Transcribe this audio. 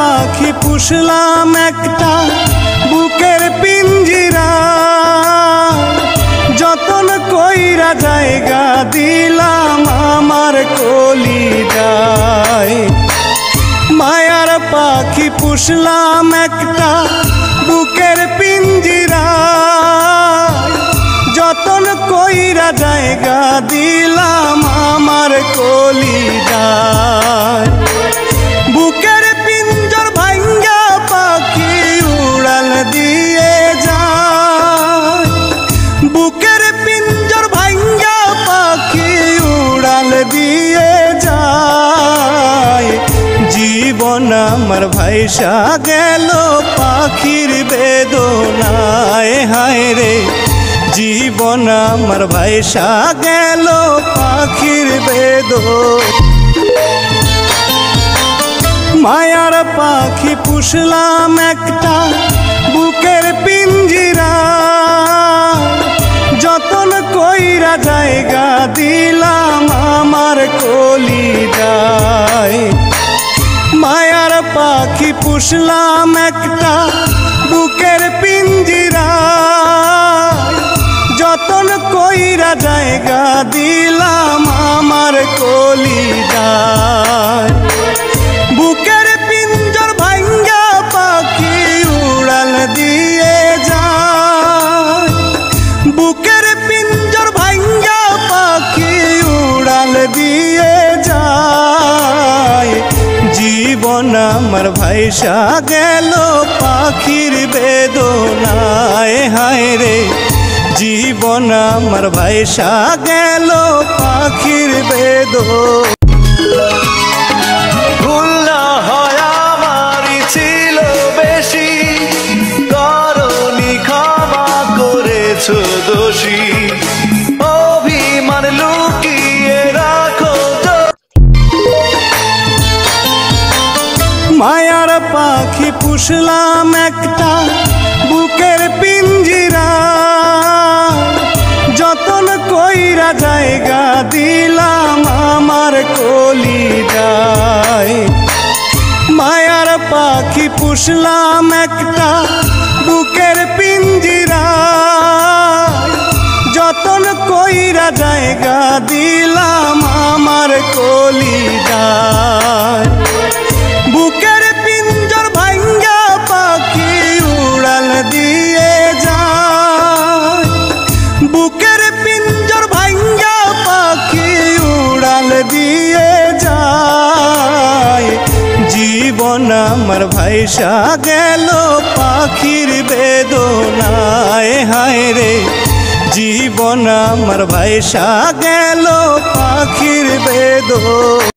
পাখি পুষলাম একটা বুকের পিঞ্জিরা, যতন কইরা জায়গা দিলাম আমার কলিজায়। মায়ার পাখি পুষলাম একটা বুকের পিঞ্জিরা, যতন কইরা জায়গা দিলাম আমার কলিজায়। বুকের পিঞ্জর ভাঙ্গা পাখি উড়াল দিয়ে যায়, বুকের পিঞ্জর ভাঙ্গা পাখি উড়াল দিয়ে যায়। জীবন আমার ভাইসা গেল পাখির বেদনায়, হায় রে জীবন আমার ভাইসা গেল পাখির বেদনায়। মায়ার পাখি পুষলাম একটা বুকের পিঞ্জিরা, যতন কইরা জায়গা দিলাম আমার কলিজায়। মায়ার পাখি পুষলাম একটা বুকের পিঞ্জিরা, যতন কইরা জায়গা দিলাম আমার কলিজায়। বুকের পিঞ্জর ভাঙ্গা পাখি উড়াল দিয়ে যায়, বুকের পিঞ্জর ভাঙ্গা পাখি উড়াল দিয়ে যায়। জীবন আমার ভাইসা গেল পাখির বেদনায়, হায় রে জীবন আমার ভাইসা গেল পাখির বেদনায়। ভুল না হয় আমারই ছিল বেশি, করনি ক্ষমা করেছ দোষী, অভিমান লুকিয়ে রাখো। মায়ার পাখি পুষলাম একটা বুকের পিঞ্জিরা, যতন কইরা জায়গা দিলাম আমার কলিজায়। মায়ার পাখি পুষলাম একটা বুকের পিঞ্জিরা, যতন কইরা জায়গা দিলাম আমার কলিজায়। বুকের পিঞ্জর ভাঙ্গা পাখি উড়াল দিয়ে যায়, বুকের পিঞ্জর ভাঙ্গা পাখি উড়াল দিয়ে যায়। জীবন আমার ভাইসা গেল পাখির বেদনায়, হায় রে জীবন আমার ভাইসা গেল পাখির বেদনায়।